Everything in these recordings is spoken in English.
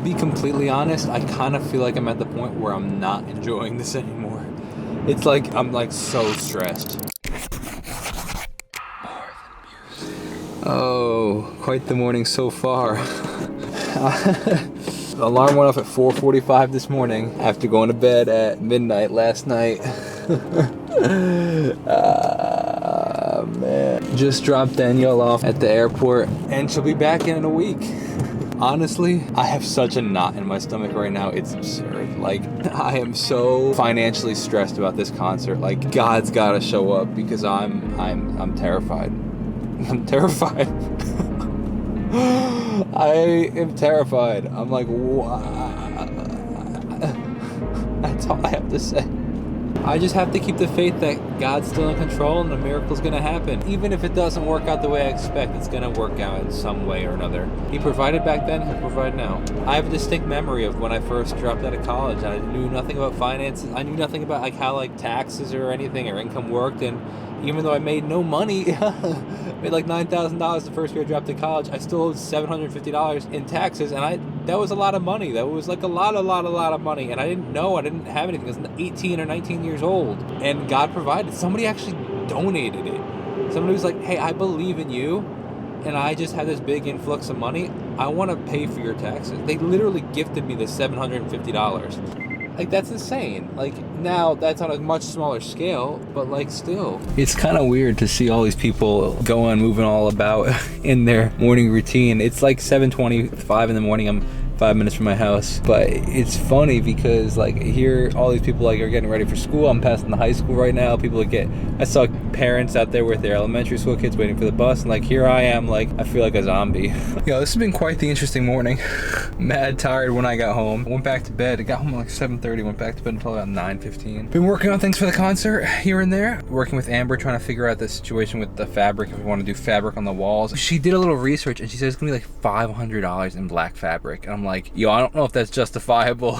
be completely honest, I kind of feel like I'm at the point where I'm not enjoying this anymore. It's like I'm like so stressed. Oh, quite the morning so far. Alarm went off at 4:45 this morning after going to bed at midnight last night. Man. Just dropped Danielle off at the airport and she'll be back in a week. Honestly, I have such a knot in my stomach right now. It's absurd. Like, I am so financially stressed about this concert. Like, God's gotta show up because I'm terrified. I'm terrified. I am terrified. I'm like, that's all I have to say. I just have to keep the faith that God's still in control and a miracle's gonna happen. Even if it doesn't work out the way I expect, it's gonna work out in some way or another. He provided back then, he'll provide now. I have a distinct memory of when I first dropped out of college. I knew nothing about finances. I knew nothing about like how like taxes or anything or income worked, and even though I made no money, made like $9,000 the first year I dropped to college, I still owed $750 in taxes, and that was a lot of money. That was like a lot of money, and I didn't know, I didn't have anything. I was 18 or 19 years old, and God provided. Somebody actually donated it. Somebody was like, hey, I believe in you, and I just had this big influx of money. I want to pay for your taxes. They literally gifted me the $750. Like, that's insane. Like, now that's on a much smaller scale, but like still. It's kind of weird to see all these people going, moving all about in their morning routine. It's like 7:25 in the morning. I'm 5 minutes from my house, but it's funny because like here all these people like are getting ready for school. I'm passing the high school right now. I saw parents out there with their elementary school kids waiting for the bus, and like here I am, like I feel like a zombie. Yo, this has been quite the interesting morning. Mad tired when I got home. Went back to bed. I got home at like 7:30. Went back to bed until about 9:15. Been working on things for the concert here and there. Working with Amber, trying to figure out the situation with the fabric, if we want to do fabric on the walls. She did a little research and she said it's gonna be like $500 in black fabric, and I'm like, yo, I don't know if that's justifiable.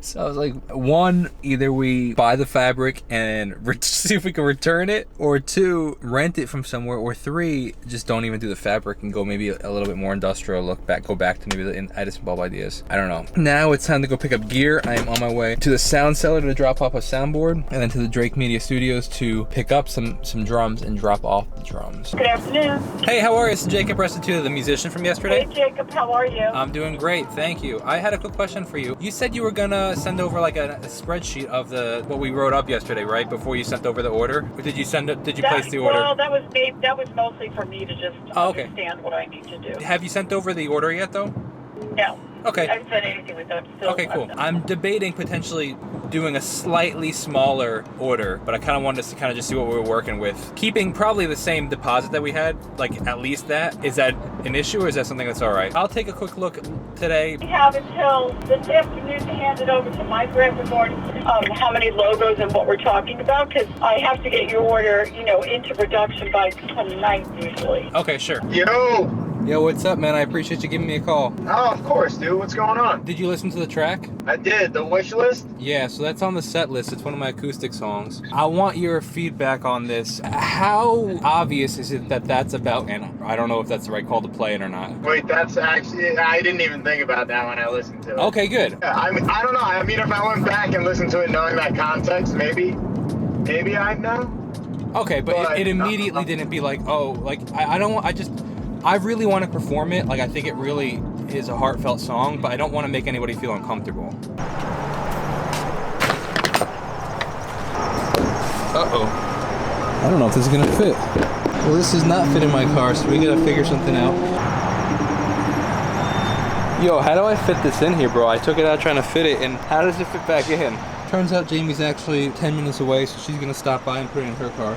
So I was like, one, either we buy the fabric and see if we can return it, or two, rent it from somewhere, or three, just don't even do the fabric and go maybe a little bit more industrial, go back to maybe the Edison bulb ideas. I don't know. Now it's time to go pick up gear. I am on my way to the sound cellar to drop off a soundboard, and then to the Drake Media Studios to pick up some drums and drop off the drums. Good afternoon. Hey, how are you? It's Jacob Restituto, the musician from yesterday. Hey Jacob, how are you? I'm doing great, thank you. I had a quick question for you. You said you were gonna send over like a spreadsheet of what we wrote up yesterday, right? Before you sent over the order? Or did you place the order? Well, that was mostly for me to just understand what I need to do. Have you sent over the order yet though? No. Okay. I haven't said anything with them still. Okay, cool. I'm debating potentially doing a slightly smaller order, but I kind of wanted us to kind of just see what we were working with. Keeping probably the same deposit that we had, like at least that. Is that an issue or is that something that's all right? I'll take a quick look today. We have until this afternoon to hand it over to my grant regarding how many logos and what we're talking about, because I have to get your order, into production by tonight usually. Okay, sure. Yo, what's up, man? I appreciate you giving me a call. Oh, of course, dude. What's going on? Did you listen to the track? I did. The wish list? Yeah, so that's on the set list. It's one of my acoustic songs. I want your feedback on this. How obvious is it that that's about, and I don't know if that's the right call to play it or not. Wait, that's actually, I didn't even think about that when I listened to it. Okay, good. I don't know. I mean, if I went back and listened to it knowing that context, maybe I'd know. Okay, but it immediately didn't be like, oh, like, I really want to perform it. Like, I think it really is a heartfelt song, but I don't want to make anybody feel uncomfortable. Uh-oh. I don't know if this is gonna fit. Well, this does not fit in my car, so we gotta figure something out. Yo, how do I fit this in here, bro? I took it out trying to fit it, and how does it fit back in? Turns out Jamie's actually 10 minutes away, so she's gonna stop by and put it in her car.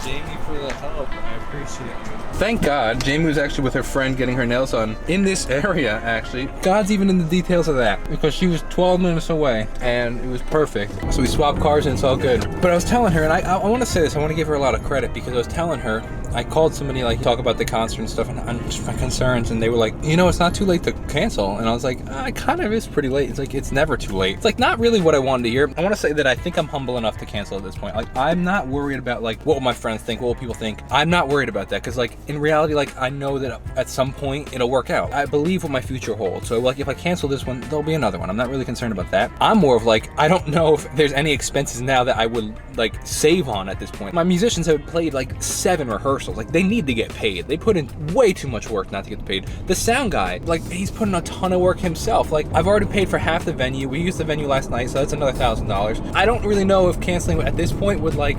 Jamie, for the help. I appreciate it. Thank God, Jamie was actually with her friend getting her nails done in this area, actually. God's even in the details of that, because she was 12 minutes away, and it was perfect. So we swapped cars, and it's all good. But I was telling her, and I want to say this, I want to give her a lot of credit, because I was telling her I called somebody like talk about the concert and stuff and just my concerns, and they were like, it's not too late to cancel. And I was like, it kind of is pretty late. It's like, it's never too late. It's like not really what I wanted to hear. I want to say that I think I'm humble enough to cancel at this point. Like, I'm not worried about like what will my friends think, what will people think. I'm not worried about that because like in reality, like I know that at some point it'll work out. I believe what my future holds. So like if I cancel this one, there'll be another one. I'm not really concerned about that. I'm more of like, I don't know if there's any expenses now that I would like save on at this point. My musicians have played like 7 rehearsals. Like they need to get paid. They put in way too much work not to get paid. The sound guy, like he's putting a ton of work himself. Like I've already paid for half the venue. We used the venue last night, so that's another $1,000. I don't really know if canceling at this point would like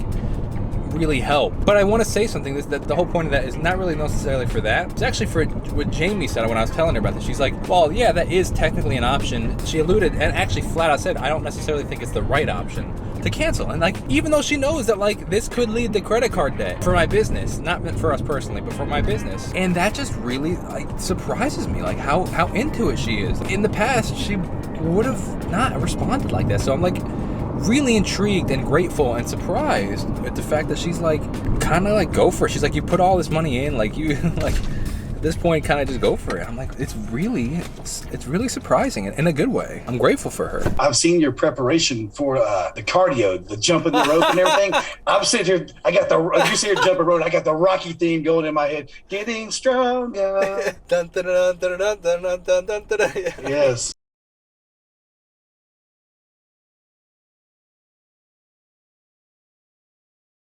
really help. But I want to say something that the whole point of that is not really necessarily for that. It's actually for what Jamie said when I was telling her about this. She's like, well, yeah, that is technically an option. She alluded and actually flat out said, I don't necessarily think it's the right option to cancel. And like, even though she knows that like this could lead to credit card debt for my business, not for us personally, but for my business. And that just really like surprises me, like how into it she is. In the past, she would have not responded like that. So I'm like really intrigued and grateful and surprised at the fact that she's like kind of like go for it. She's like, you put all this money in, like you like at this point kind of just go for it. I'm like, it's really surprising in a good way. I'm grateful for her. I've seen your preparation for the cardio, the jumping the rope and everything. I'm sitting here, you see her jumping rope, I got the Rocky theme going in my head. Getting stronger. Dun, dun, dun, dun, dun, dun, dun, dun, dun, dun. Yes.